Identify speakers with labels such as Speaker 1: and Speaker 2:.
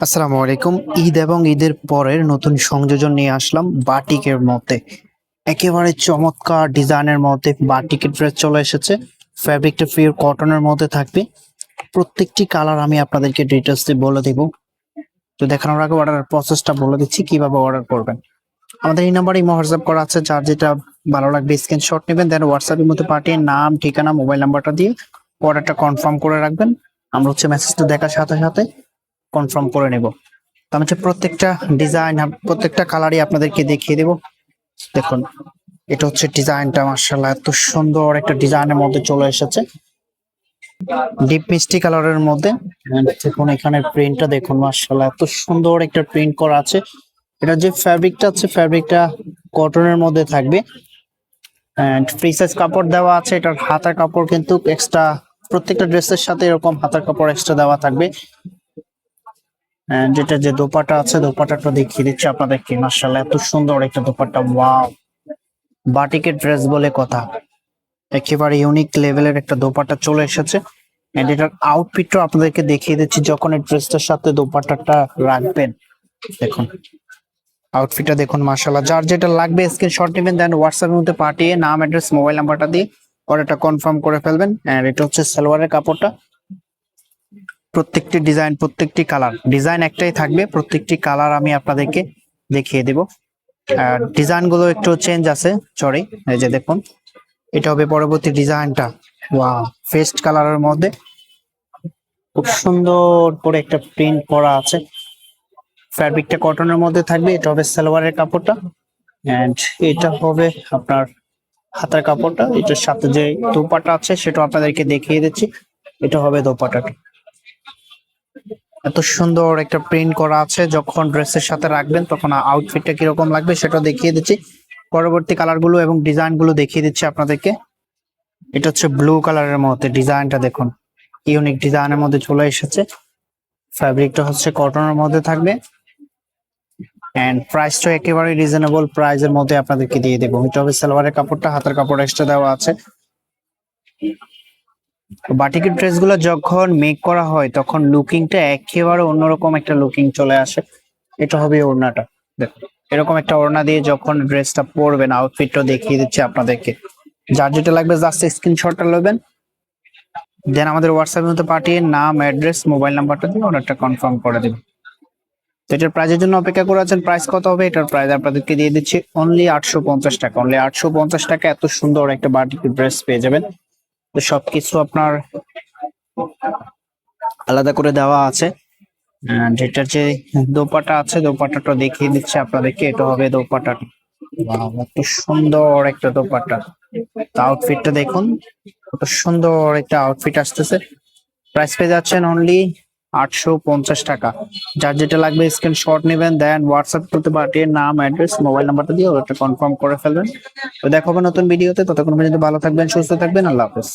Speaker 1: আসসালামু আলাইকুম। ঈদ এবং ঈদের পরের নতুন সংযোজন নিয়ে আসলাম বাটিকের মধ্যে। একেবারে চমৎকার ডিজাইনের মধ্যে বাটিকের ড্রেস চলে এসেছে। ফ্যাব্রিকটা পিওর কটনের মধ্যে থাকবে। প্রত্যেকটি কালার আমি আপনাদেরকে ডিটেইলস দিয়ে বলে দেব। তো দেখানোর আগে অর্ডার প্রসেসটা বলে দিচ্ছি কিভাবে অর্ডার করবেন। আমাদের এই নাম্বারে ইমো হোয়াটসঅ্যাপ করা আছে, যার যেটা ভালো লাগবে স্ক্রিনশট নেবেন, দেন হোয়াটসঅ্যাপের মধ্যে পাঠিয়ে নাম, ঠিকানা, মোবাইল নাম্বারটা দিয়ে অর্ডারটা কনফার্ম করে রাখবেন। আমরা মেসেজটা দেখার সাথে সাথে কনফার্ম করে নেব। তো আমি প্রত্যেকটা ডিজাইন প্রত্যেকটা কালারই আপনাদেরকে দেখিয়ে দেব। দেখুন, এটা হচ্ছে ডিজাইনটা, মাশাআল্লাহ এত সুন্দর একটা ডিজাইনের মধ্যে চলে এসেছে, ডিপ মিষ্টি কালারের মধ্যে। And দেখুন এখানে প্রিন্টটা দেখুন, মাশাআল্লাহ এত সুন্দর একটা প্রিন্ট করা আছে। এটা যে ফ্যাব্রিকটা আছে, ফ্যাব্রিকটা কটনের মধ্যে থাকবে। এন্ড ফ্রি সাইজ কাপড় দেওয়া আছে। এটার হাতার কাপড় কিন্তু এক্সট্রা, প্রত্যেকটা ড্রেসের সাথে এরকম হাতার কাপড় এক্সট্রা দেওয়া থাকবে। যেটা যে দোপাটা আছে, দোপাটাটা দেখিয়ে দিচ্ছি আপনাদেরকে। মাশাআল্লাহ এত সুন্দর একটা দোপাট্টা, ওয়াও! বাটিকের ড্রেস বলে কথা, একেবারে ইউনিক লেভেলের একটা দোপাট্টা চলে এসেছে। এন্ড এটার আউটফিটটা আপনাদেরকে দেখিয়ে দিচ্ছি যখন এই ড্রেসটার সাথে দোপাট্টাটা রাখবেন। দেখুন আউটফিটটা দেখুন, মাশাআল্লাহ। যার যেটা লাগবে স্ক্রিনশট নেবেন, দেন হোয়াটসঅ্যাপের মধ্যে পাঠিয়ে নাম, অ্যাড্রেস, মোবাইল নাম্বারটা দিয়ে অর্ডারটা কনফার্ম করে ফেলবেন। এন্ড এটা হচ্ছে সালোয়ারের কাপড়টা। প্রত্যেকটি ডিজাইন, প্রত্যেকটি কালার, ডিজাইন একটাই থাকবে, প্রত্যেকটি কালার আমি আপনাদেরকে দেখিয়ে দেব। আর ডিজাইন গুলো একটু চেঞ্জ আছে, সরি। এই যে দেখুন, এটা হবে পরবর্তী ডিজাইনটা। ওয়াও, ফেস্ট কালারের মধ্যে খুব সুন্দর করে একটা প্রিন্ট করা আছে। ফ্যাব্রিকটা কটনের মধ্যে থাকবে। এটা হবে সালোয়ারের কাপড়টা। এন্ড এটা হবে আপনার হাতার কাপড়টা। এটার সাথে যে দোপাট্টা আছে সেটা আপনাদেরকে দেখিয়ে দিচ্ছি। এটা হবে দোপাট্টাটা। এত সুন্দর একটা প্রিন্ট করা আছে, যখন ড্রেসের সাথে রাখবেন তখন আউটফিটটা কিরকম লাগবে সেটা দেখিয়ে দিচ্ছি। পরবর্তী কালার গুলো এবং ডিজাইন গুলো দেখিয়ে দিচ্ছি আপনাদেরকে। এটা হচ্ছে ব্লু কালারের মধ্যে, ডিজাইনটা দেখুন, ইউনিক ডিজাইনের মধ্যে চলে এসেছে। ফ্যাব্রিকটা হচ্ছে কটনের মধ্যে থাকবে। এন্ড প্রাইসটা একেবারে রিজনেবল প্রাইসের মধ্যে আপনাদেরকে দিয়ে দেবো। এটা হবে সালোয়ারের কাপড়টা, হাতের কাপড় এক্সট্রা দেওয়া আছে। বাটিকের ড্রেস গুলো যখন মেক করা হয় তখন লুকিংটা একেবারে অন্যরকম একটা লুকিং চলে আসে। এটা হবে ওড়নাটা। দেখুন এরকম একটা ওড়না দিয়ে যখন ড্রেসটা পরবেন, আউটফিটটা দেখিয়ে দিচ্ছি আপনাদেরকে। যার যেটা লাগবে জাস্ট স্ক্রিনশটটা নেবেন, দেন আমাদের হোয়াটসঅ্যাপের মধ্যে পাঠিয়ে নাম, অ্যাড্রেস, মোবাইল নাম্বারটা দিয়ে অর্ডারটা কনফার্ম করে দেবেন। তো এটার প্রাইজের জন্য অপেক্ষা করে আছেন। প্রাইস কত হবে? এটার প্রাইস আপনাদেরকে দিয়ে দিচ্ছি অনলি 850 টাকা। অনলি 850 টাকা এত সুন্দর একটা বাটিকের ড্রেস পেয়ে যাবেন। তো সবকিছু আপনার আলাদা করে দেওয়া আছে। যেটার যে দোপাট্টা আছে, দোপাট্টাটা দেখিয়ে দিচ্ছে আপনাদেরকে। এটা হবে দোপাট্টাটা। ওয়াও, এত সুন্দর একটা দোপাট্টা। আউটফিটটা দেখুন, কত সুন্দর একটা আউটফিট আসতেছে। প্রাইস পেয়ে যাচ্ছেন অনলি 850 টাকা। যার যেটা লাগবে স্ক্রিনশট নেবেন, দেন হোয়াটসঅ্যাপ করতে পাঠিয়ে নাম, অ্যাড্রেস, মোবাইল নাম্বারটা দিয়ে ওটা কনফার্ম করে ফেলবেন। তো দেখা হবে নতুন ভিডিওতে। ততক্ষণ পর্যন্ত ভালো থাকবেন, সুস্থ থাকবেন। আল্লাহ হাফেজ।